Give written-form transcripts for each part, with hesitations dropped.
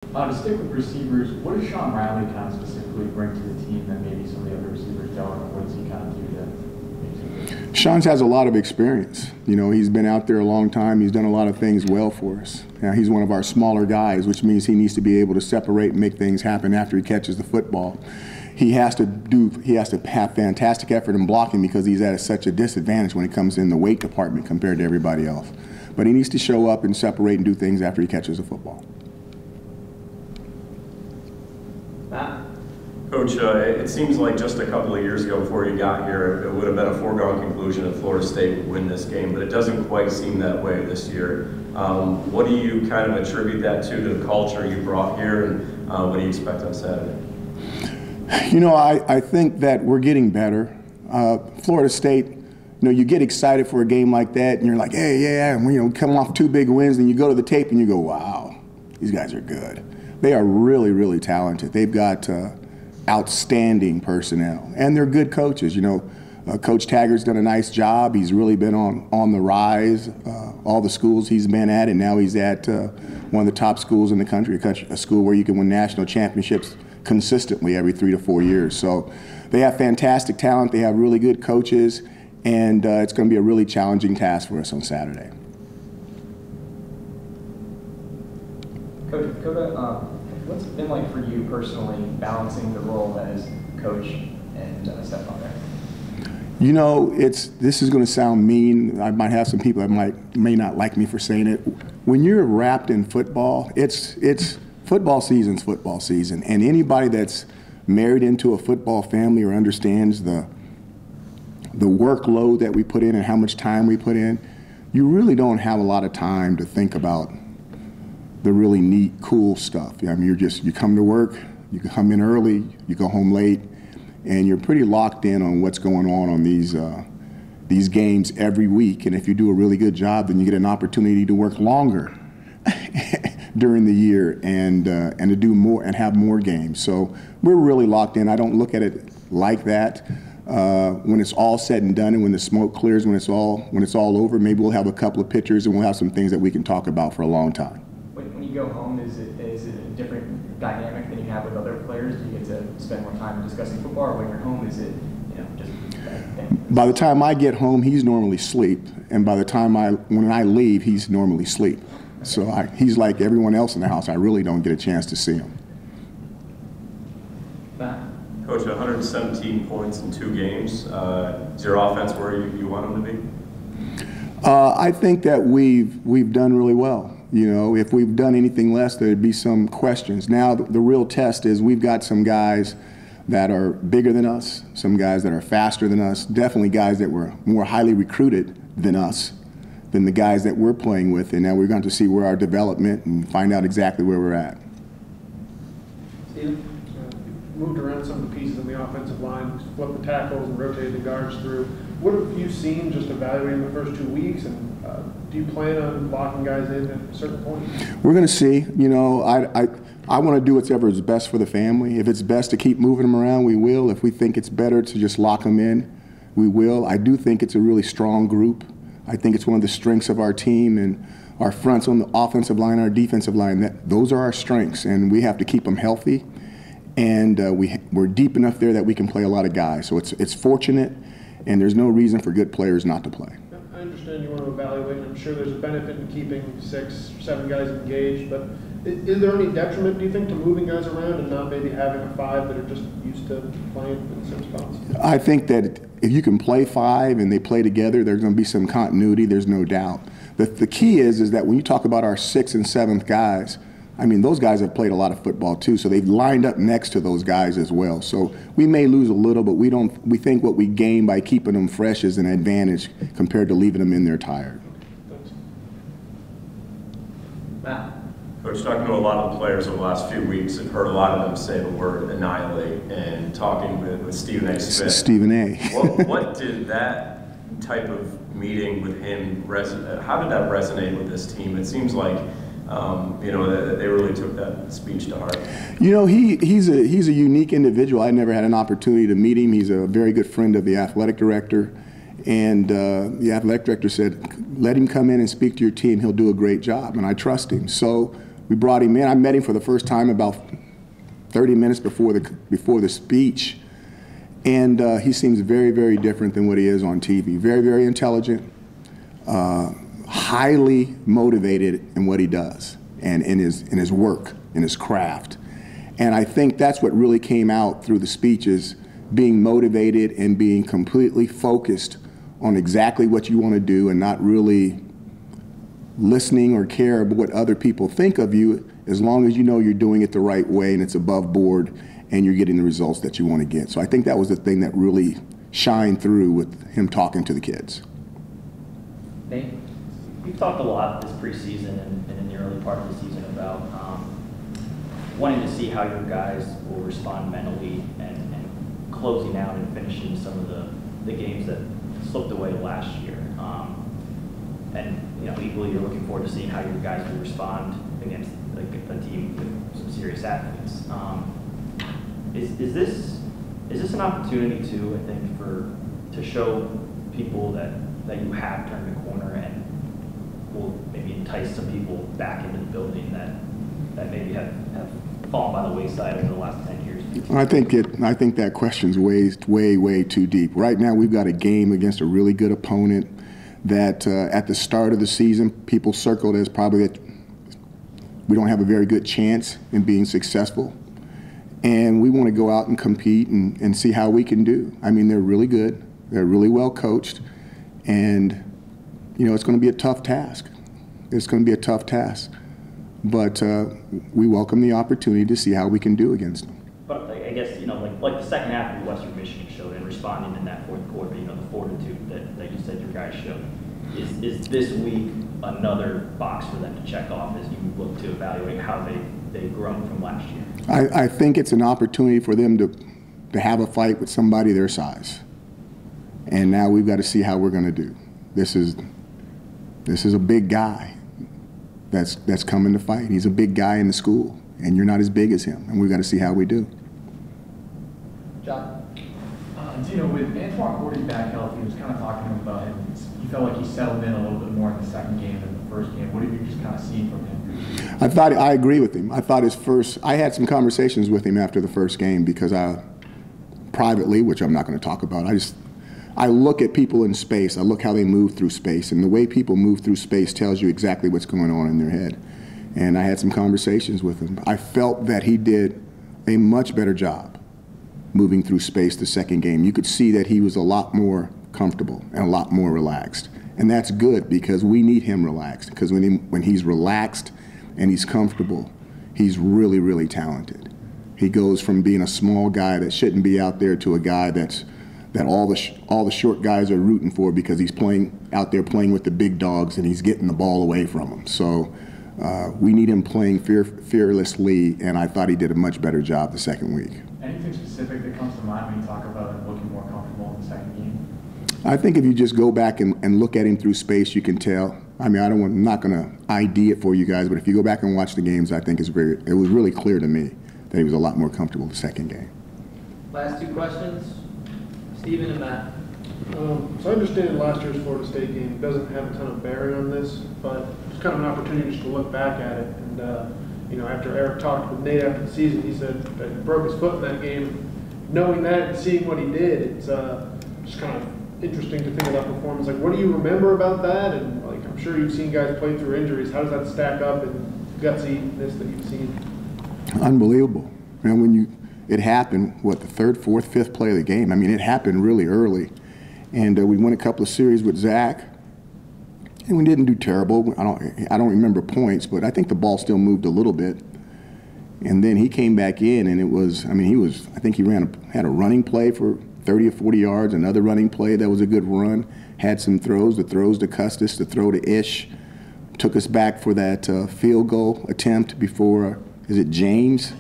To stick with receivers, what does Sean Riley kind of specifically bring to the team that maybe some of the other receivers don't? And what does he kind of do to make it good? Sean has a lot of experience. You know, he's been out there a long time. He's done a lot of things well for us. Now, he's one of our smaller guys, which means he needs to be able to separate and make things happen after he catches the football. He has to have fantastic effort in blocking because he's at such a disadvantage when it comes in the weight department compared to everybody else. But he needs to show up and separate and do things after he catches the football. Coach, it seems like just a couple of years ago before you got here, it would have been a foregone conclusion that Florida State would win this game, but it doesn't quite seem that way this year. What do you kind of attribute that to the culture you brought here, and what do you expect on Saturday? You know, I think that we're getting better. Florida State, you know, you get excited for a game like that, and you're like, hey, yeah, and we come off 2 big wins, and you go to the tape and you go, wow, these guys are good. They are really, really talented. They've got outstanding personnel, and they're good coaches. You know, Coach Taggart's done a nice job. He's really been on the rise. All the schools he's been at, and now he's at one of the top schools in the country, a school where you can win national championships consistently every 3 to 4 years. So they have fantastic talent. They have really good coaches, and it's going to be a really challenging task for us on Saturday. Coach Dakota, what's it been like for you personally balancing the role as coach and stepfather? You know, this is going to sound mean. I might have some people that may not like me for saying it. When you're wrapped in football, it's football season's football season, and anybody that's married into a football family or understands the workload that we put in and how much time we put in, you really don't have a lot of time to think about the really neat, cool stuff. I mean, you come to work, you come in early, you go home late, and you're pretty locked in on what's going on these games every week. And if you do a really good job, then you get an opportunity to work longer during the year and to do more and have more games. So we're really locked in. I don't look at it like that. When it's all said and done, and when the smoke clears, when it's all over, maybe we'll have a couple of pictures and we'll have some things that we can talk about for a long time. When you go home, is it a different dynamic than you have with other players? Do you get to spend more time discussing football, or when you're home, is it just that thing? By the time I get home, he's normally asleep, and by the time when I leave, he's normally asleep. So he's like everyone else in the house. I really don't get a chance to see him. Coach, 117 points in 2 games. Is your offense where you want them to be? I think that we've done really well. You know, if we've done anything less, there'd be some questions. Now, the real test is we've got some guys that are bigger than us, some guys that are faster than us, definitely guys that were more highly recruited than us, than the guys that we're playing with, and now we're going to see where our development and find out exactly where we're at. Steve, moved around some of the pieces in the offensive line, flipped the tackles and rotated the guards through. What have you seen just evaluating the first 2 weeks, and do you plan on locking guys in at a certain point? We're going to see. You know, I want to do whatever is best for the family. If it's best to keep moving them around, we will. If we think it's better to just lock them in, we will. I do think it's a really strong group. I think it's one of the strengths of our team, and our fronts on the offensive line, our defensive line, those are our strengths, and we have to keep them healthy. And we're deep enough there that we can play a lot of guys. So it's fortunate, and there's no reason for good players not to play. I understand you want to evaluate, and I'm sure there's a benefit in keeping 6, 7 guys engaged, but is there any detriment, do you think, to moving guys around and not maybe having a 5 that are just used to playing in some spots? I think that if you can play 5 and they play together, there's going to be some continuity, there's no doubt. The key is that when you talk about our 6th and 7th guys, I mean, those guys have played a lot of football too, so they've lined up next to those guys as well. So we may lose a little, but we think what we gain by keeping them fresh is an advantage compared to leaving them in there tired. Matt. Coach, talking to a lot of the players over the last few weeks, I've heard a lot of them say the word annihilate, and talking with Stephen A. Smith. Stephen A. What did that type of meeting with him, how did that resonate with this team? It seems like they really took that speech to heart. You know, he's a unique individual. I never had an opportunity to meet him. He's a very good friend of the athletic director, and the athletic director said, "Let him come in and speak to your team. He'll do a great job," and I trust him. So we brought him in. I met him for the first time about 30 minutes before the speech, and he seems very, very different than what he is on TV. Very, very intelligent, highly motivated in what he does and in his work, in his craft. And I think that's what really came out through the speeches, being motivated and being completely focused on exactly what you want to do and not really listening or care about what other people think of you, as long as you know you're doing it the right way and it's above board and you're getting the results that you want to get. So I think that was the thing that really shined through with him talking to the kids. Nate, you've talked a lot this preseason and in the early part of the season about wanting to see how your guys will respond mentally and closing out and finishing some of the games that slipped away last year. And equally, you're looking forward to seeing how your guys will respond against a team with some serious athletes. Is this an opportunity too, I think, to show people that you have turned the corner and will maybe entice some people back into the building that maybe have fallen by the wayside over the last 10 years? I think that question's way too deep. Right now, we've got a game against a really good opponent that at the start of the season, people circled as probably that we don't have a very good chance in being successful. And we want to go out and compete and see how we can do. I mean, they're really good. They're really well coached. And, it's going to be a tough task. It's going to be a tough task. But we welcome the opportunity to see how we can do against them. But I guess, like the second half of Western Michigan showed and responding in that fourth quarter, the fortitude that you said your guys showed. Is this week another box for them to check off as you look to evaluate how they've grown from last year? I think it's an opportunity for them to have a fight with somebody their size. And now we've got to see how we're going to do. This is a big guy that's coming to fight. He's a big guy in the school, and you're not as big as him, and we've got to see how we do. John? Dino, with Antoine Cordy back healthy, he was kind of talking about him. You felt like he settled in a little bit more in the second game than the first game. What have you just kind of seen from him? I agree with him. I thought I had some conversations with him after the first game because privately, which I'm not going to talk about, I look at people in space. I look how they move through space, and the way people move through space tells you exactly what's going on in their head. And I had some conversations with him. I felt that he did a much better job moving through space the second game. You could see that he was a lot more comfortable and a lot more relaxed. And that's good because we need him relaxed, because when he's relaxed and he's comfortable, he's really, really talented. He goes from being a small guy that shouldn't be out there to a guy that all the short guys are rooting for because he's out there playing with the big dogs and he's getting the ball away from them. So we need him playing fearlessly, and I thought he did a much better job the second week. Anything specific that comes to mind when you talk about him looking more comfortable in the second game? I think if you just go back and look at him through space, you can tell. I mean, I'm not going to ID it for you guys, but if you go back and watch the games, I think it was really clear to me that he was a lot more comfortable the second game. Last two questions, Stephen and Matt. So I understand last year's Florida State game doesn't have a ton of bearing on this, but it's kind of an opportunity just to look back at it. And after Eric talked with Nate after the season, he said that he broke his foot in that game. Knowing that and seeing what he did, it's just kind of interesting to think of that performance. Like, what do you remember about that? And like, I'm sure you've seen guys play through injuries. How does that stack up in gutsiness that you've seen? Unbelievable. When it happened, the third, fourth, fifth play of the game. I mean, it happened really early. And we won a couple of series with Zach, and we didn't do terrible. I don't remember points, but I think the ball still moved a little bit. And then he came back in, and I think he had a running play for 30 or 40 yards, another running play that was a good run, had some throws, the throws to Custis, the throw to Ish, took us back for that field goal attempt before, is it James?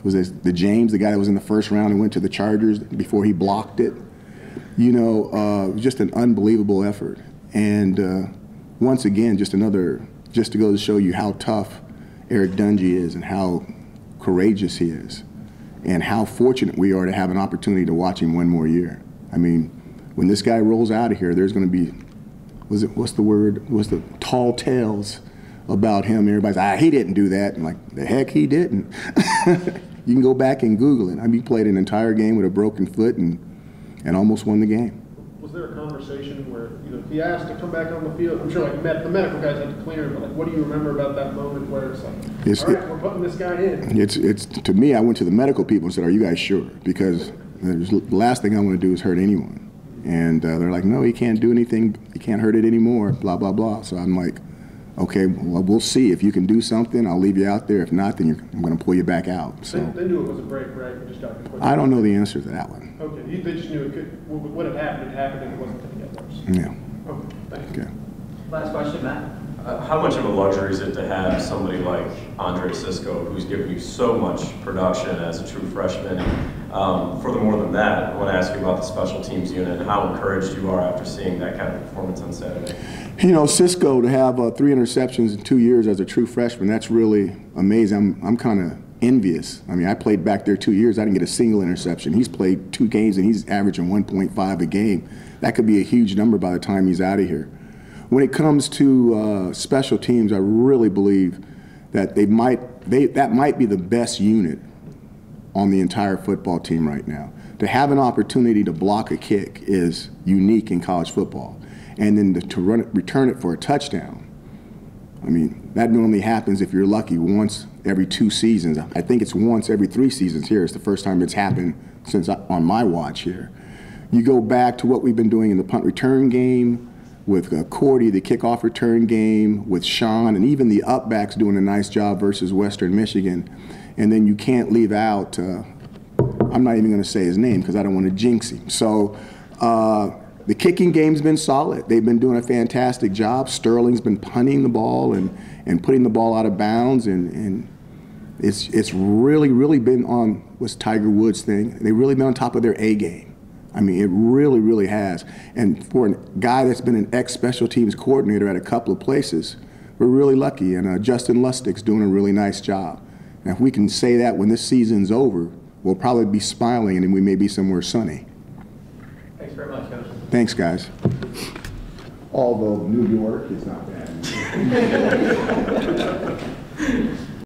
Was it the James, the guy that was in the first round and went to the Chargers before he blocked it? Just an unbelievable effort. And once again, just to go to show you how tough Eric Dungy is and how courageous he is and how fortunate we are to have an opportunity to watch him one more year. I mean, when this guy rolls out of here, there's going to be, what's the tall tales about him. Everybody's like, he didn't do that. I'm like, the heck he didn't. You can go back and Google it. I mean, he played an entire game with a broken foot and almost won the game. Was there a conversation where, he asked to come back on the field? I'm sure the medical guys had to clear him, but what do you remember about that moment where it's like, all right, we're putting this guy in? It's to me, I went to the medical people and said, are you guys sure? Because the last thing I want to do is hurt anyone. And they're like, no, he can't do anything. He can't hurt it anymore, blah, blah, blah. So I'm like, okay, well, we'll see. If you can do something, I'll leave you out there. If not, then I'm going to pull you back out. So They knew it was a break, right? You just got to quit. I don't know the answer to that one. Okay, they just knew it could, what had happened, and it wasn't going to get worse. Yeah. Okay, thank you. Okay. Last question, Matt. How much of a luxury is it to have somebody like Andre Sisco, who's given you so much production as a true freshman? Furthermore than that, I want to ask you about the special teams unit and how encouraged you are after seeing that kind of performance on Saturday. Sisco, to have 3 interceptions in 2 years as a true freshman, that's really amazing. I'm kind of envious. I mean, I played back there 2 years. I didn't get a single interception. He's played 2 games, and he's averaging 1.5 a game. That could be a huge number by the time he's out of here. When it comes to special teams, I really believe that that might be the best unit on the entire football team right now. To have an opportunity to block a kick is unique in college football. And then to return it for a touchdown, I mean, that normally happens, if you're lucky, once every 2 seasons. I think it's once every 3 seasons here. It's the first time it's happened since on my watch here. You go back to what we've been doing in the punt return game, with Cordy, the kickoff return game, with Sean, and even the upbacks doing a nice job versus Western Michigan. And then you can't leave out, I'm not even going to say his name because I don't want to jinx him. So the kicking game's been solid. They've been doing a fantastic job. Sterling's been punting the ball and putting the ball out of bounds, and it's really, really been on what's Tiger Woods' thing. They've really been on top of their A game. I mean, it really, really has. And for a guy that's been an ex-special teams coordinator at a couple of places, we're really lucky. And Justin Lustig's doing a really nice job. And if we can say that when this season's over, we'll probably be smiling and we may be somewhere sunny. Thanks very much, Coach. Thanks, guys. Although New York is not bad.